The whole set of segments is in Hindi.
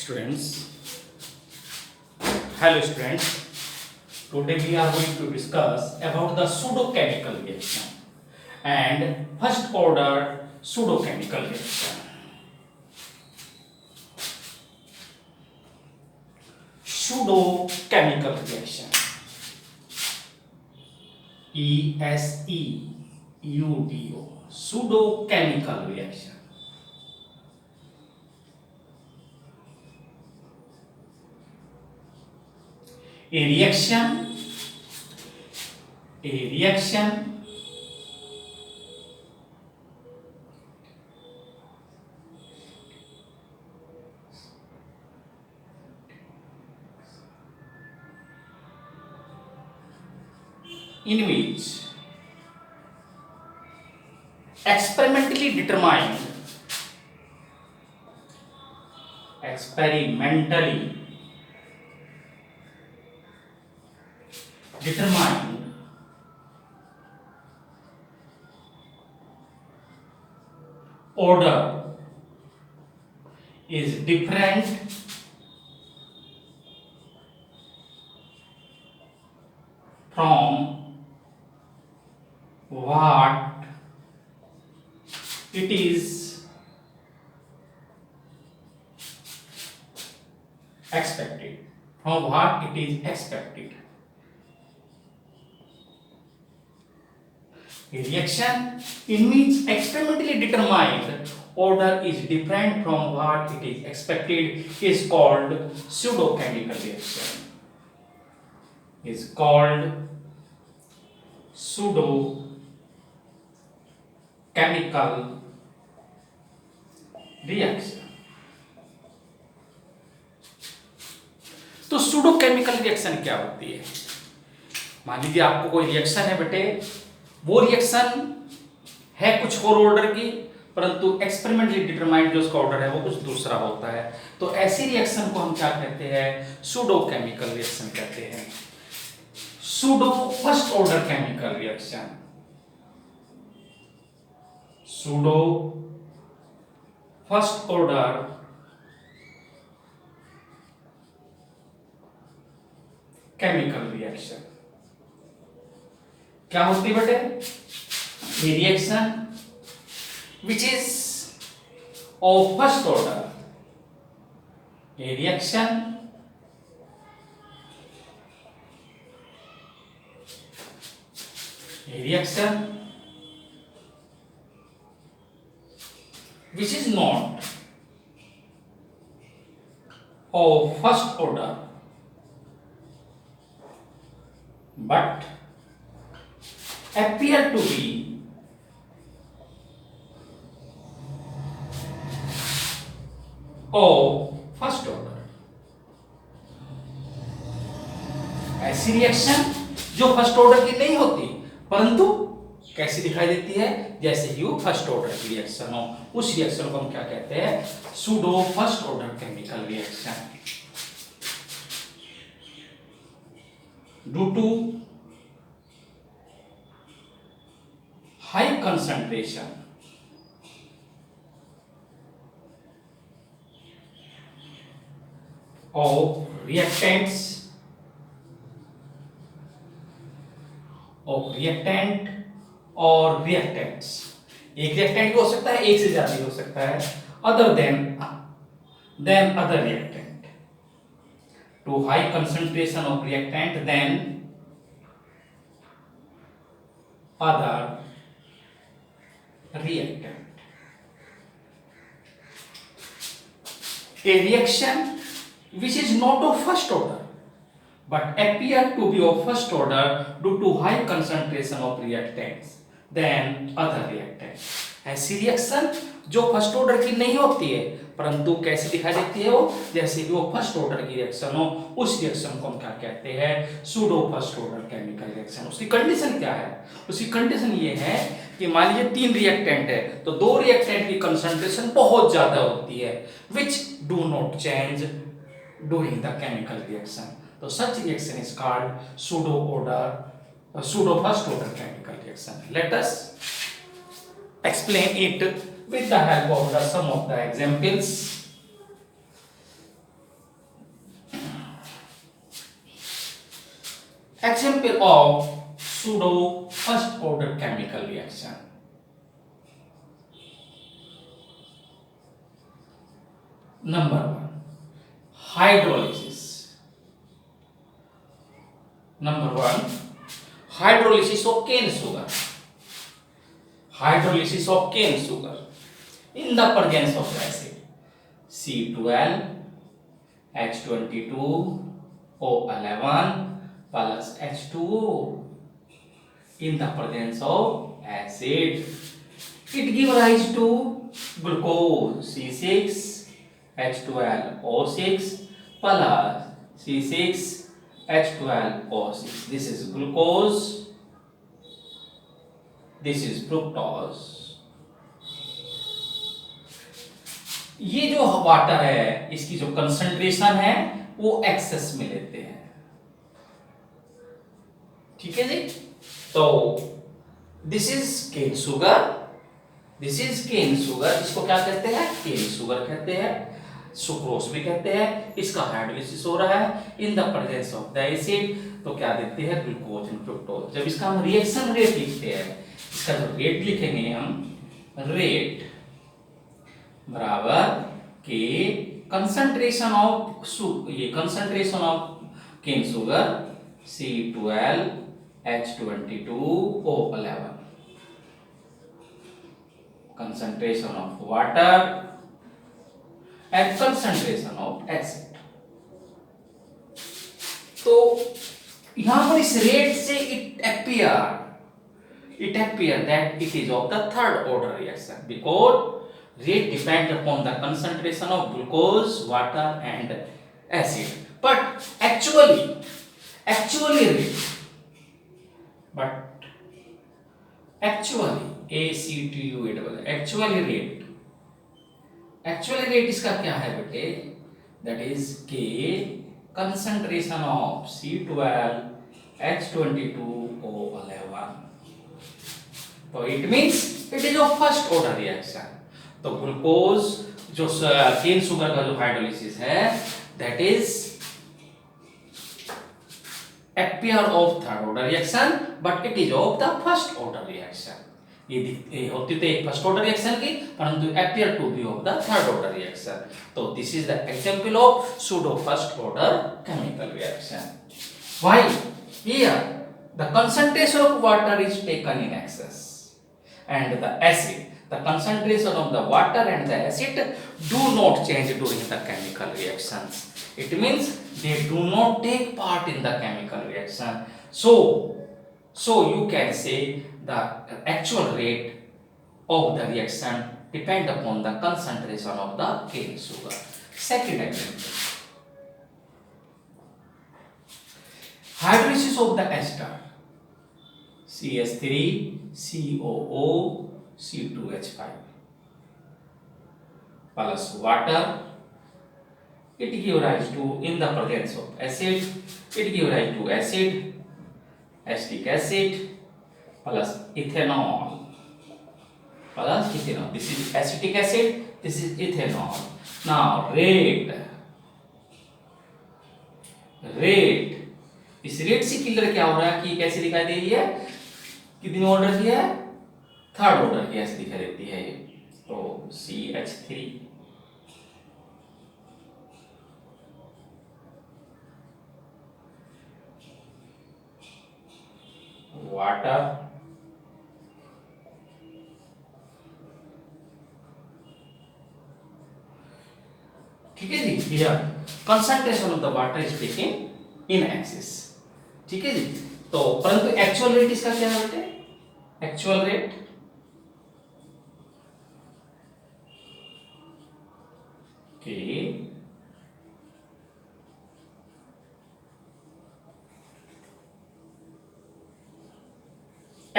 Students, hello students. Today we are going to discuss about the pseudochemical reaction and first order pseudochemical reaction. Pseudochemical reaction. PSEUDO. Pseudochemical reaction. A reaction in which experimentally determined order is different from what it is expected. A reaction in which experimentally determined order is different from what it is expected is called pseudochemical reaction. तो pseudochemical रिएक्शन क्या होती है? मान लीजिए आपको कोई रिएक्शन है बेटे, वो रिएक्शन है कुछ और ऑर्डर की, परंतु एक्सपेरिमेंटली डिटरमाइंड जो उसका ऑर्डर है वो कुछ दूसरा होता है। तो ऐसी रिएक्शन को हम क्या कहते हैं? pseudochemical रिएक्शन कहते हैं। pseudo first order chemical reaction, pseudo first order chemical reaction क्या होती है बेटे? A reaction which is of first order, a reaction which is not of first order but appear to be of first order. ऐसी रिएक्शन जो फर्स्ट ऑर्डर की नहीं होती परंतु कैसी दिखाई देती है? जैसे कि वो फर्स्ट ऑर्डर की रिएक्शन हो, उस रिएक्शन को हम क्या कहते हैं? Pseudo first order chemical reaction. Due to high concentration of reactant और reactants। एक रिएक्टेंट भी हो सकता है, एक से ज्यादा भी हो सकता है, other than other reactant, to high concentration of reactant than other reactant। A reaction which is not of first order but appear to be of first order due to high concentration of reactants than other reactants। ऐसी रिएक्शन जो फर्स्ट ऑर्डर की नहीं होती है परंतु कैसी दिखाई देती है? वो जैसे कि वो फर्स्ट ऑर्डर की रिएक्शन हो, उस रिएक्शन को हम क्या कहते हैं? Pseudo first order chemical reaction. उसकी कंडीशन क्या है? उसकी कंडीशन ये है कि मान लीजिए 3 रिएक्टेंट है तो 2 रिएक्टेंट की कंसंट्रेशन बहुत ज्यादा होती है, which do not change during the chemical reaction। तो such reaction is called pseudo first order chemical reaction। Let us explain it with the help of some of the examples। Example of pseudo first order chemical reaction. Number one, hydrolysis. Number one, hydrolysis of cane sugar. Hydrolysis of cane sugar in the presence of acid C12, H22O11 plus H2O in the presence of acid. It gives rise to glucose C6H12O6 plus C6H12O6. This is glucose. This is fructose. ये जो वाटर है इसकी जो कंसंट्रेशन है वो एक्सेस में लेते हैं, ठीक है जी। तो this is cane sugar, this is cane sugar, इसको क्या कहते हैं? केन शुगर कहते हैं, सुक्रोज भी कहते हैं। इसका हाइड्रोलिसिस हो रहा है in the presence of the acid, तो क्या देते हैं? Glucose and fructose. जब इसका हम रिएक्शन रेट लिखते हैं, इसका जो रेट लिखेंगे हम, रेट बराबर के concentration of concentration of cane sugar C12H22O11, concentration of water and concentration of acid। तो यहां पर इस रेट से it appear that it is of the third order reaction because rate depends upon the concentration of glucose, water and acid, but actually rate, but actually actually rate इसका क्या है बेटे? that is K concentration of C12H22O11, तो it means it is of first order reaction। तो ग्लूकोज जो केन शुगर का जो हाइड्रोलिसिस है that is appear of third order reaction but it is of the first order reaction। ये होती तो एक फर्स्ट ऑर्डर रिएक्शन की, परंतु appear to be of the third order reaction। तो this is the example of pseudo first order chemical reaction। Why? Here the concentration of water is taken in excess and the acid, the concentration of the water and the acid do not change during the chemical reactions। It means they do not take part in the chemical reaction। So you can say the actual rate of the reaction depend upon the concentration of the cane sugar। Second example, hydrolysis of the ester CH3COO C2H5 plus water, it give rise to, in the presence of acid, it give rise to acid, acetic acid plus ethanol plus ethanol। This is acetic acid, this is ethanol। Now rate इस रेट से किलर क्या हो रहा है कि कैसे दिखाई दे रही है? कितनी ऑर्डर की है? थर्ड ऑर्डर की ऐसे दिखाई देती है ये। तो CH3 वाटर ठीक है जी। Here concentration of the water is taken in excess, ठीक है जी। तो परंतु एक्चुअल रेट इसका क्या है बेटे? एक्चुअल रेट के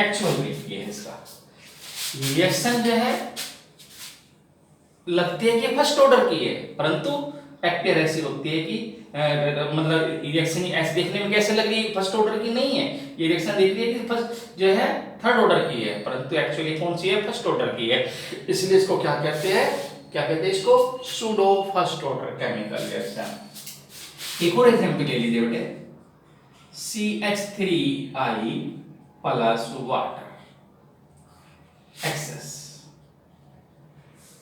एक्चुअल रेट ये है इसका। रिएक्शन जो है लगती है कि फर्स्ट ऑर्डर की है, परंतु एक्टिव ऐसी होती है कि मतलब रिएक्शन ऐसे देखने में कैसे लग रही है फर्स्ट ऑर्डर की नहीं है, ये रिएक्शन देख रही है कि फर्स्ट जो है थर्ड ऑर्डर की है, परंतु एक्चुअली कौन सी है? फर्स्ट ऑर्डर की है। इसलिए इसको क्या कहते हैं? इसको pseudo first order chemical reaction. एक और एग्जांपल ले लीजिए बेटे, CH3I plus water. Excess.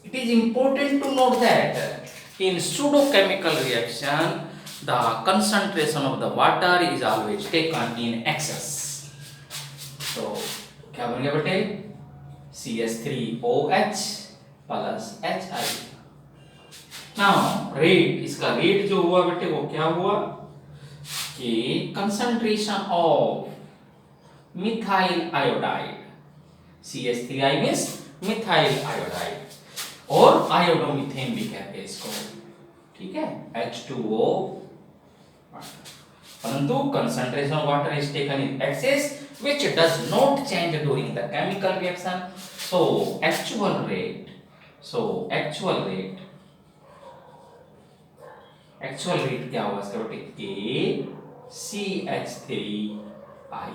It is important to note that in pseudochemical reaction, the concentration of the water is always taken in excess. So, क्या बन गया बेटे? CH3OH plus HI. Now, rate, इसका रेट जो हुआ बेटे वो क्या हुआ कि concentration of methyl iodide, CH3I means methyl iodide और आयोडोमीथेन भी कहते हैं इसको, ठीक है, H2O, परंतु concentration of water is taken in excess which does not change during the chemical reaction. So actual rate क्या होगा इसका बेटे? KCH3I,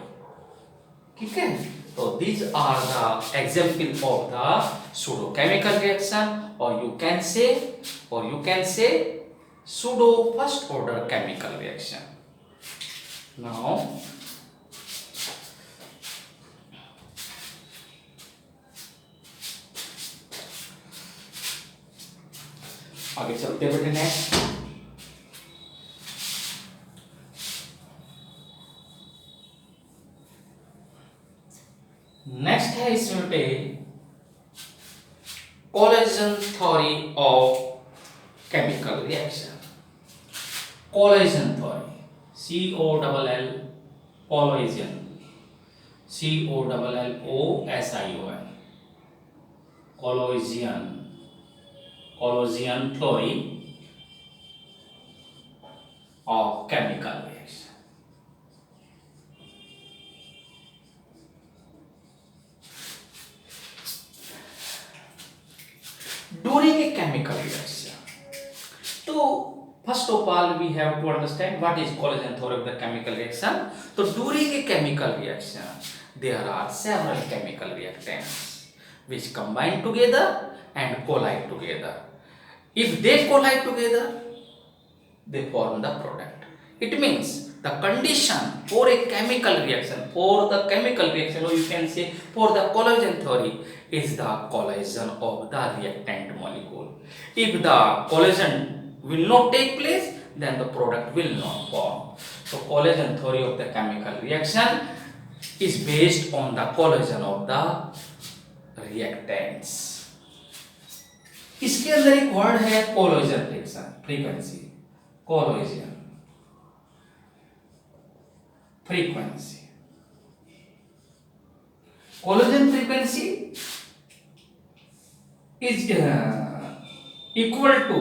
ठीक है। तो these are the example of the pseudochemical reaction, or you can say pseudo first order chemical reaction. Now आगे चलते हैं बेटे नेक्स्ट। नेक्स्ट है इसमें पे collagen theory of chemical reaction. Collagen theory, COLL, collagen, COLLOSION, collagen theory of chemical reaction. During a chemical reaction, so first of all we have to understand what is collagen theory of the chemical reaction. So during a chemical reaction, there are several chemical reactants which combine together and collide together. If they collide together, they form the product. It means the condition for a chemical reaction, or you can say for the collagen theory, is the collision of the reactant molecule. If the collision will not take place, then the product will not form. So collagen theory of the chemical reaction is based on the collision of the reactants. इसके अंदर एक वर्ड है कोलोजन frequency, कोलोजन frequency, कोलोजन frequency is equal to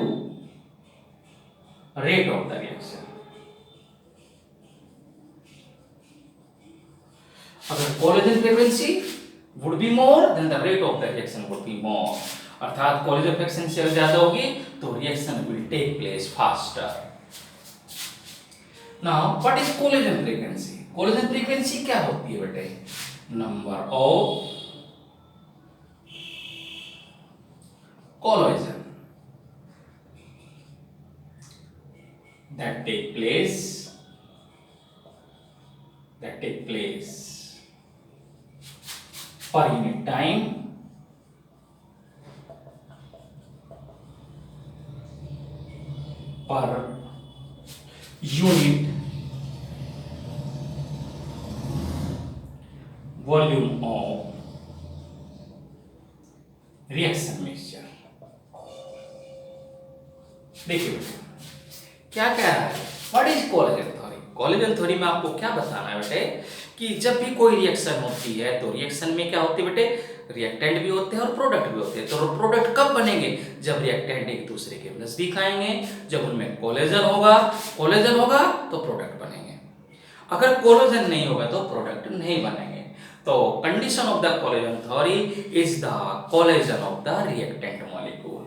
rate of the reaction. अगर collagen frequency would be more, then the rate of the reaction would be more. अर्थात कोलेजन फ्रीक्वेंसी अगर ज्यादा होगी तो reaction will take place faster. Now, what is collagen frequency? Collagen frequency क्या होती है बेटे? Number of collision that take place per unit time per unit volume of reaction mixture. देखिए क्या कह रहा है, what is collagen theory? Collagen theory में आपको क्या बताना है बेटे कि जब भी कोई रिएक्शन होती है तो रिएक्शन में क्या होती है बेटे? रिएक्टेंट भी होते हैं और प्रोडक्ट भी होते हैं। तो प्रोडक्ट कब बनेंगे? जब रिएक्टेंट एक दूसरे के नजदीक आएंगे, जब उनमें कोलेजन होगा तो प्रोडक्ट बनेंगे। अगर कोलेजन नहीं होगा तो प्रोडक्ट नहीं बनेंगे। तो condition of the collagen theory is the collagen of the reactant molecule.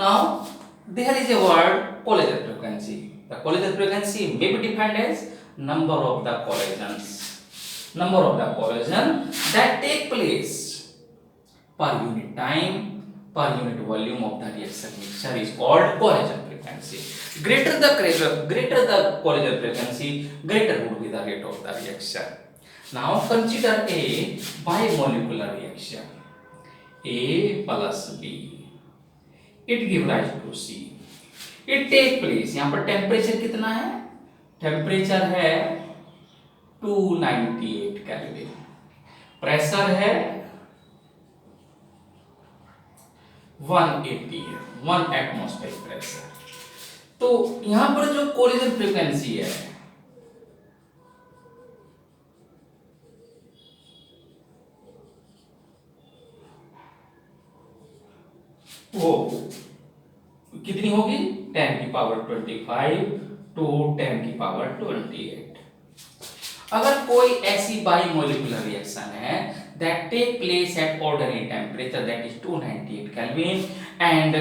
Now there is a word collision frequency. The collision frequency may be defined as number of the collisions that take place per unit time per unit volume of the reaction mixture is called collision frequency. frequency. Greater the collision frequency, greater would be the rate of the reaction. Now consider a bimolecular reaction. A plus B. It give rise to C. It take place, यहाँ पर टेम्परेचर कितना है? टेम्परेचर है 298 केल्विन, प्रेशर है 180 है, 1 एटमॉस्फेरिक प्रेशर। तो यहां पर जो कोलिजन फ्रीक्वेंसी है वो कितनी होगी? 10 की पावर 25 टू 10 की पावर 28। अगर कोई ऐसी बाइमोलिकुलर रिएक्शन है that take place at ordinary temperature, that is 298 Kelvin, and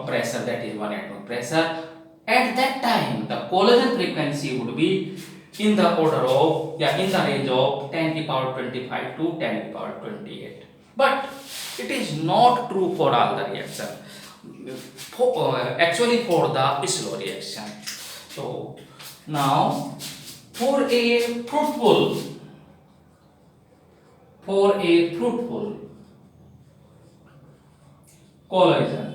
pressure, that is 1 atmospheric pressure, at that time the collision frequency would be in the order of, in the range of 10 की power 25 to 10 की power 28. But it is not true for all the reaction. Actually for the slow reaction. So now for a fruitful collision,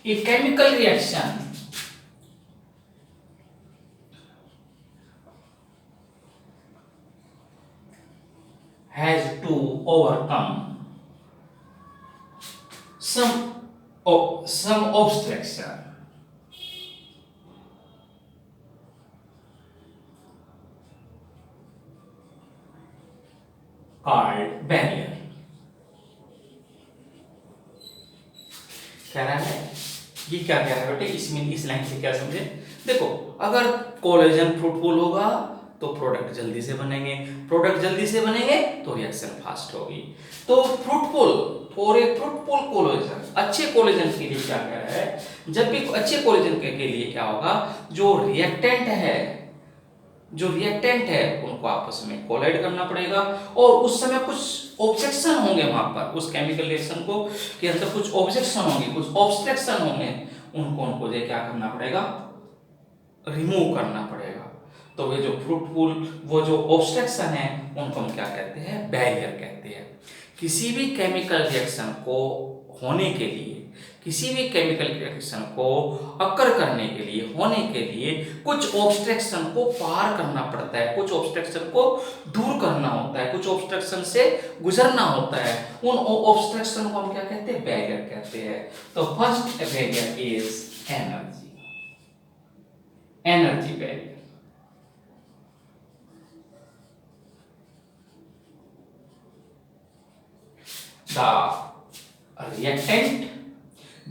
a chemical reaction has to overcome some obstruction called barrier. कह रहा है ये क्या कह रहा है बेटे, इसमें इस लाइन से क्या समझे? देखो, अगर कोलेजन फ्रूटफुल होगा तो प्रोडक्ट जल्दी से बनेंगे, प्रोडक्ट जल्दी से बनेंगे तो रिएक्शन फास्ट होगी। तो fruitful for a fruitful collagen, अच्छे कोलेजन के लिए क्या कह रहा है? जब भी अच्छे कोलेजन के लिए क्या होगा, जो रिएक्टेंट है उनको आपस में कोलाइड करना पड़ेगा, और उस समय कुछ ऑब्जेक्शन होंगे वहां पर, उस केमिकल रिएक्शन को के अंदर कुछ ऑब्जेक्शन होंगे, कुछ ऑब्स्ट्रक्शन होंगे, उनको क्या करना पड़ेगा? रिमूव करना पड़ेगा। तो वे जो फ्रूटफुल, वो जो ऑब्स्ट्रक्शन है उनको हम क्या कहते हैं? बैरियर कहते हैं। किसी भी केमिकल रिएक्शन को होने के लिए, किसी भी केमिकल रिएक्शन को अकर करने के लिए, होने के लिए कुछ ऑब्स्ट्रक्शन को पार करना पड़ता है, कुछ ऑब्स्ट्रक्शन को दूर करना होता है, कुछ ऑब्स्ट्रक्शन से गुजरना होता है। उन ऑब्स्ट्रक्शन को हम क्या कहते हैं? बैरियर कहते हैं। तो first barrier is energy barrier.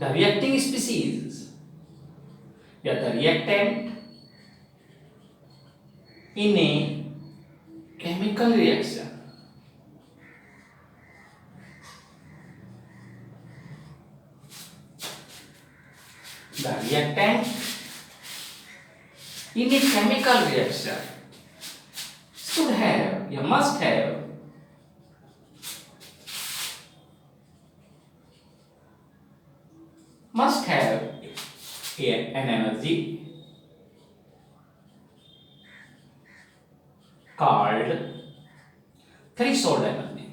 The reacting species, the reactant in a chemical reaction should have, you must have an energy called threshold energy.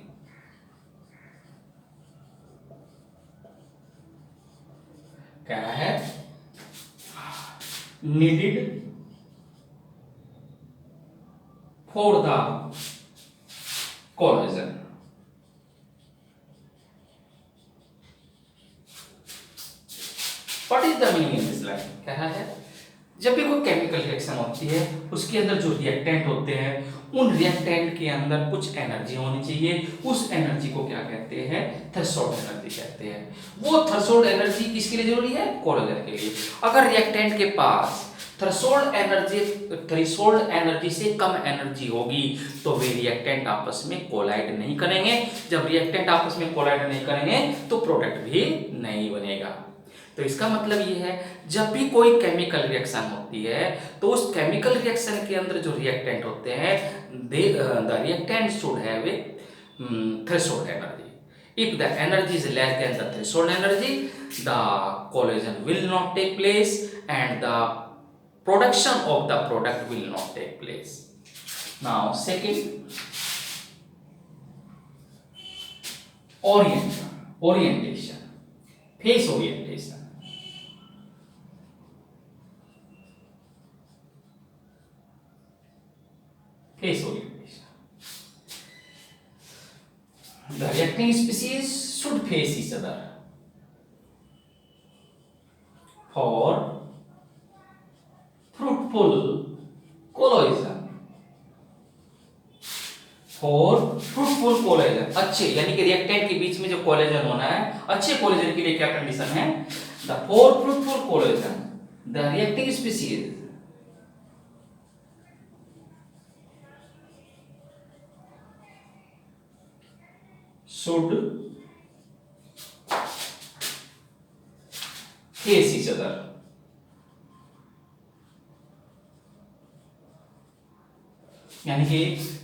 क्या है? needed for the collision. What is the meaning in this line? क्या है? जब भी कोई केमिकल रिएक्शन होती है, उसके अंदर जो रिएक्टेंट होते हैं, उन रिएक्टेंट के अंदर कुछ एनर्जी होनी चाहिए। उस एनर्जी को क्या कहते हैं? थ्रेशोल्ड एनर्जी कहते हैं। वो थ्रेशोल्ड एनर्जी किसके लिए जरूरी है? कोलेजन के लिए। अगर रिएक्टेंट के पास थ्रेशोल्ड एनर्जी से कम एनर्जी होगी तो वे रिएक्टेंट आपस में कोलाइड नहीं करेंगे। जब रिएक्टेंट आपस में कोलाइड नहीं करेंगे तो प्रोडक्ट भी नहीं बनेगा। तो इसका मतलब ये है, जब भी कोई केमिकल रिएक्शन होती है तो उस केमिकल रिएक्शन के अंदर जो रिएक्टेंट होते हैं, the reactant should have a threshold energy. If the energy is less than the threshold energy, the collision will not take place and the production of the product will not take place. Now second, orientation, face orientation. Face orientation. The reacting species should face each other for fruitful collision. अच्छे यानी कि रिएक्टेंट के बीच में जो कोलिजन होना है, अच्छे कोलिजन के लिए क्या कंडीशन है? The for fruitful collision the reacting species should face each other. यानी कि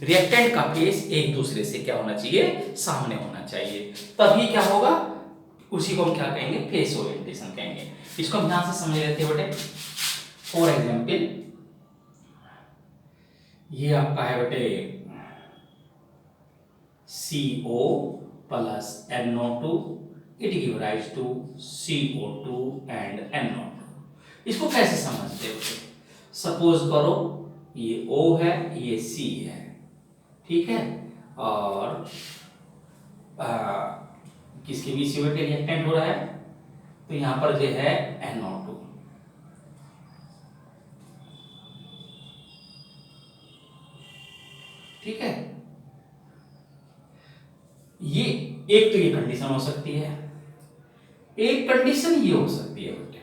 रिएक्टेंट का फेस एक दूसरे से क्या होना चाहिए? सामने होना चाहिए, तभी क्या होगा? उसी को हम क्या कहेंगे? फेस ओरिएंटेशन कहेंगे। इसको हम ध्यान से समझ लेते हैं बेटे। फॉर एग्जाम्पल ये आपका है बेटे CO plus NO2, it give rise to CO2 and NO2। इसको कैसे समझते हो? सपोज करो ये O है, ये C है, ठीक है, और किसके बीच में रिएक्टेंट हो रहा है? तो यहां पर जो है NO2, ठीक है। ये एक तो ये कंडीशन हो सकती है, एक कंडीशन ये हो सकती है बेटे,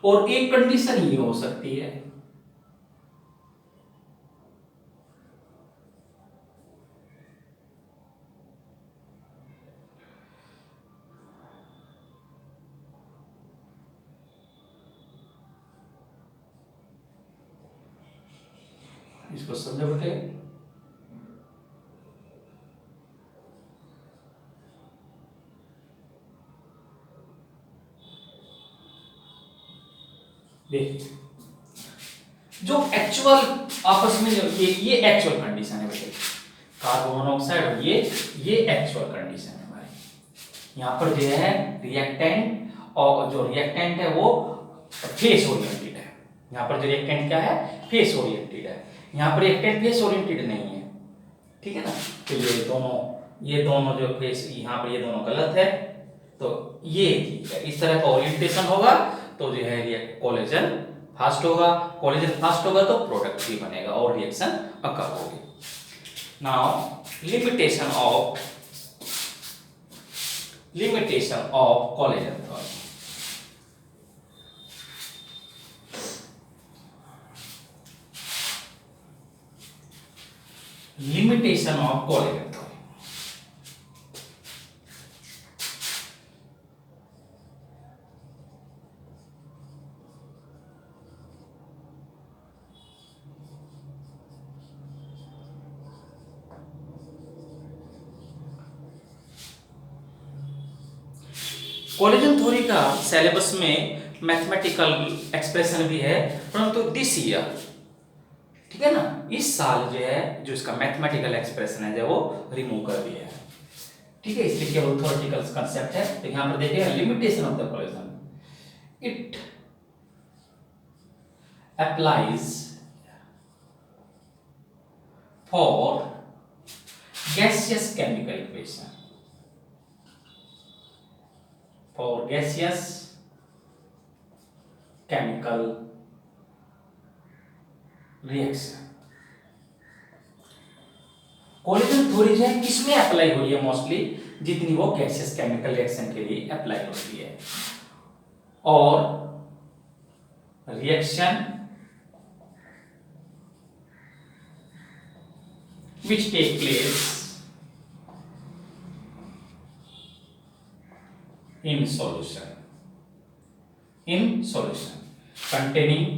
और एक कंडीशन ये हो सकती है। इसको समझो बेटे। देखिए जो एक्चुअल आपस में जो ये एक्चुअल कंडीशन है बेटे, कार्बन मोनोऑक्साइड और ये एक्चुअल कंडीशन है हमारी। यहां पर जो है रिएक्टेंट, और जो रिएक्टेंट है वो फेस ओरिएंटेड है। यहां पर जो रिएक्टेंट क्या है? फेस ओरिएंटेड है। यहां पर रिएक्टेंट फेस ओरिएंटेड नहीं है, ठीक है ना। तो ये दोनों जो फेस यहां पर ये दोनों गलत है, तो ये ठीक है। इस तरह का ओरिएंटेशन होगा तो जो है कोलिजन फास्ट होगा, कोलिजन फास्ट होगा तो प्रोडक्ट भी बनेगा और रिएक्शन अकर होगी। Now limitation of collision theory. Limitation of collision theory. Collision theory का सिलेबस में मैथमेटिकल एक्सप्रेशन भी है, परंतु दिस ईयर, ठीक है ना, इस साल जो है जो इसका मैथमेटिकल एक्सप्रेशन है जो वो रिमूव कर दिया है, ठीक है। इसलिए केवल थ्योरेटिकल कांसेप्ट है। तो यहां पर देखिएगा limitation of the collision, it applies for gaseous chemical equation, for gaseous chemical reaction। Collision theory जो है किसमें अप्लाई हो रही है? मोस्टली जितनी वो गैसियस केमिकल रिएक्शन के लिए अप्लाई होती है, और reaction which take place in solution containing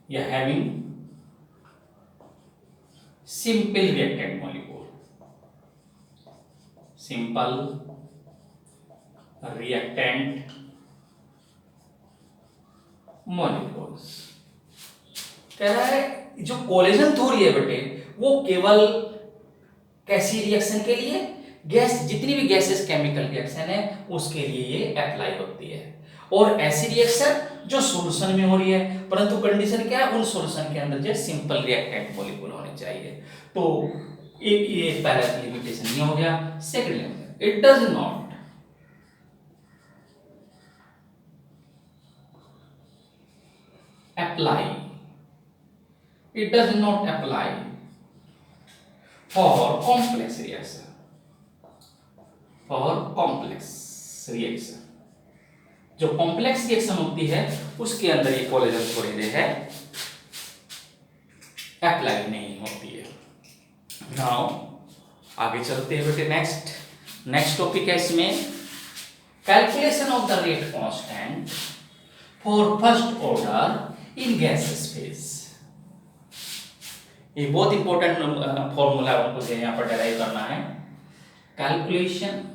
या having simple reactant molecule, simple reactant molecules. कह रहा है जो कोलेजन थ्योरी है बेटे वो केवल कैसी रिएक्शन के लिए, गैस, जितनी भी गैसेस केमिकल रिएक्शन है उसके लिए ये अप्लाई होती है, और ऐसी रिएक्शन जो सॉल्यूशन में हो रही है, परंतु कंडीशन क्या है, उन सॉल्यूशन के अंदर जो सिंपल रिएक्टेंट मॉलिक्यूल होने चाहिए। तो एक ये पहला लिमिटेशन ये हो गया। Second, it does not apply, it does not apply for complex reaction, for complex reaction, जो कॉम्प्लेक्स रिएक्शन होती है उसके अंदर ये कोलेजन थ्योरी है अप्लाई नहीं होती है। नाउ आगे चलते हैं बेटे, नेक्स्ट टॉपिक है इसमें calculation of the rate constant for first order in gases phase. ये बहुत इंपॉर्टेंट फॉर्मूला आपको यहाँ पर डेराइव करना है। Calculation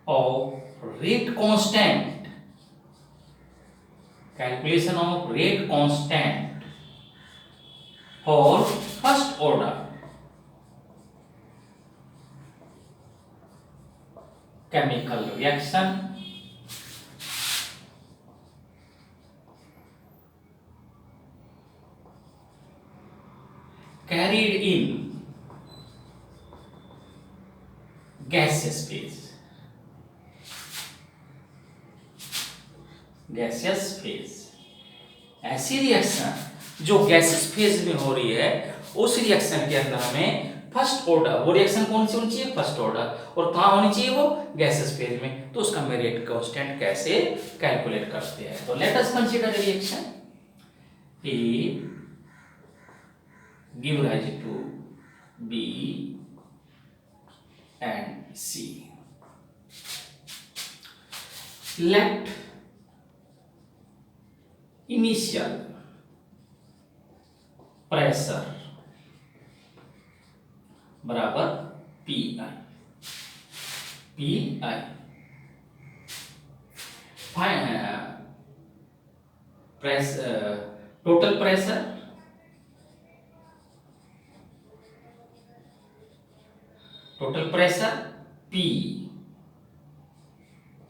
of rate constant, calculation of rate constant for first order chemical reaction carried in gaseous phase, gaseous phase। ऐसी रिएक्शन जो गैसेस फेज में हो रही है उस रिएक्शन के अंदर हमें फर्स्ट ऑर्डर, वो रिएक्शन कौन सी होनी चाहिए, फर्स्ट ऑर्डर, और कहाँ होनी चाहिए वो गैसेस फेज में, तो उसका हम रेट कांस्टेंट कैसे कैलकुलेट करते हैं। तो let us consider reaction A give rise to B and C. Let initial pressure बराबर PI, total pressure P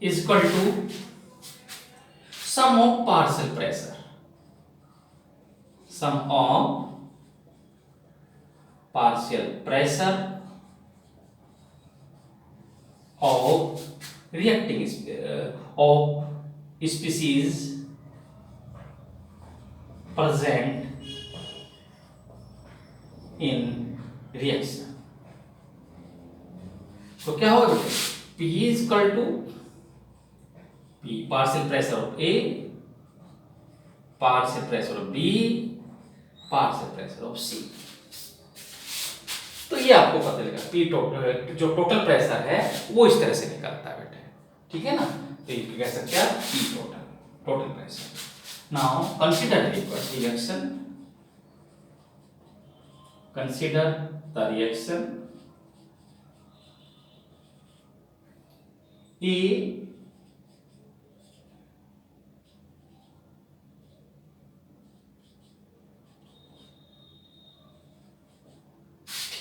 is equal to sum of partial pressure, sum of partial pressure of reacting of species present in reaction। तो क्या होगा बेटे, P is equal to P partial pressure of A, partial pressure of B, partial pressure of C। तो ये आपको पता चलेगा P टोटल, जो टोटल प्रेशर है वो इस तरह से निकलता है बेटे, ठीक है ना। तो ये कह सकते हैं P total pressure. Now consider reaction, consider the reaction A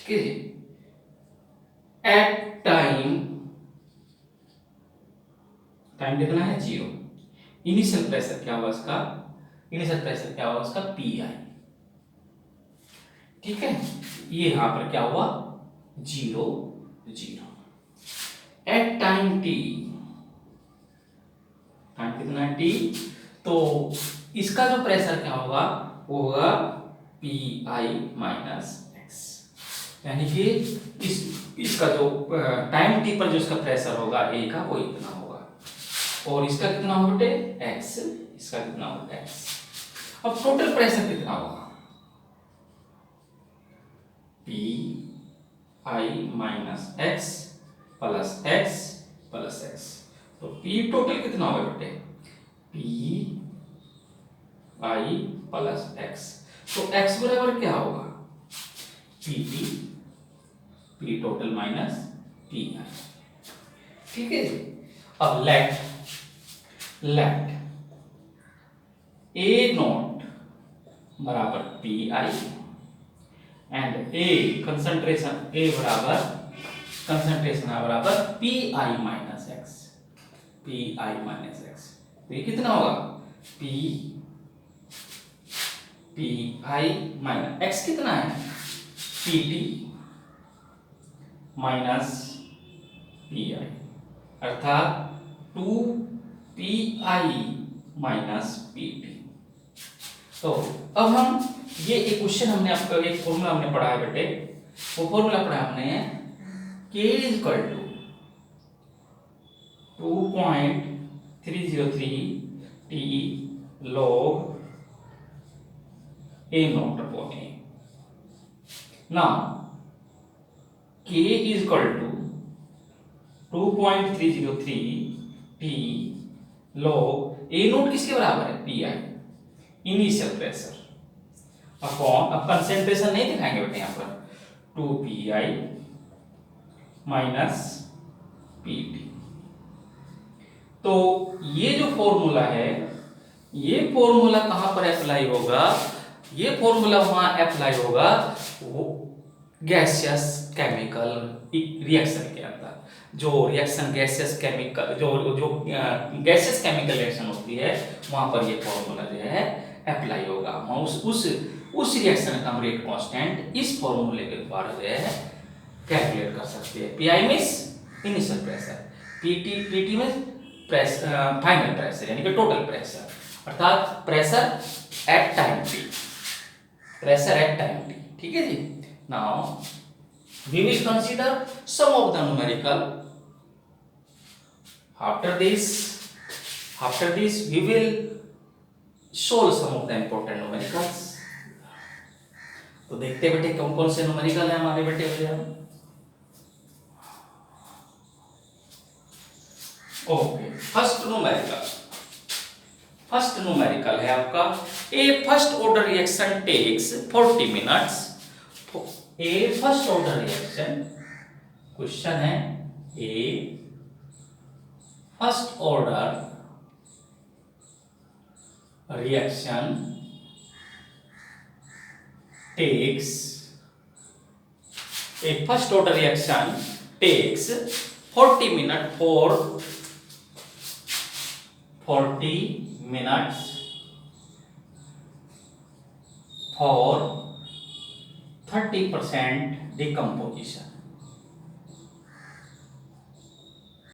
ठीक है जी, एट टाइम लिखना है 0। इनिशियल प्रेशर क्या होगा इसका, इनिशियल प्रेशर क्या होगा इसका PI, ठीक है। ये यहां पर क्या हुआ 0 0। एट टाइम T, टाइम कितना है T, तो इसका जो प्रेशर क्या होगा वो होगा PI माइनस एक्स, यानी कि इसका जो टाइम T पर जो इसका प्रेशर होगा A का वो इतना होगा, और इसका कितना होगा बेटे x, इसका कितना होगा x। अब टोटल प्रेशर कितना होगा PI minus x plus x plus x. तो P टोटल कितना होगा बेटे PI प्लस एक्स। तो x बराबर क्या होगा, PT, P total minus PI। ठीक है जी। अब लेट A नॉट बराबर PI and A concentration A बराबर कंसंट्रेशन बराबर PI minus x, PI minus x. तो ये कितना होगा, PI माइनस एक्स कितना है, PT माइनस PI, अर्थात 2PI माइनस PT। तो अब हम ये एक क्वेश्चन हमने आपका एक फॉर्मूला हमने पढ़ा है बेटे, वो फॉर्मूला पढ़ा हमने K equal to 2.303 T log A naught upon A। Now K is equal to 2.303 T log A naught किसके बराबर है, PI इनिशियल प्रेशर अपॉन, अब कंसेंट्रेशन नहीं दिखाएंगे बेटे यहाँ पर, 2PI माइनस PT। तो ये जो फॉर्मूला है, ये फॉर्मूला कहां पर अप्लाई होगा, ये फॉर्मूला वहां अप्लाई होगा वो गैसियस केमिकल रिएक्शन के अंदर। जो रिएक्शन गैसियस केमिकल जो गैसियस केमिकल रिएक्शन होती है वहां पर ये फॉर्मूला जो है अप्लाई होगा। हम उस रिएक्शन का हम रेट कांस्टेंट इस फॉर्मूले के द्वारा जो है कैलकुलेट कर सकते हैं। PI means initial pressure, PT में फाइनल प्रेशर यानी कि टोटल प्रेशर, अर्थात pressure at time T, pressure at time T। ठीक है जी। Now we will consider some of the numerical. After this we will solve some of the important numericals। तो देखते बेटे कौन कौन से न्यूमेरिकल है हमारे बेटे भैया। ओके, फर्स्ट न्यूमेरिकल है आपका, a first order reaction takes 40 minutes. A first order reaction, question है a first order reaction takes, a first order reaction takes 40 minutes for 40 minutes for 30% decomposition।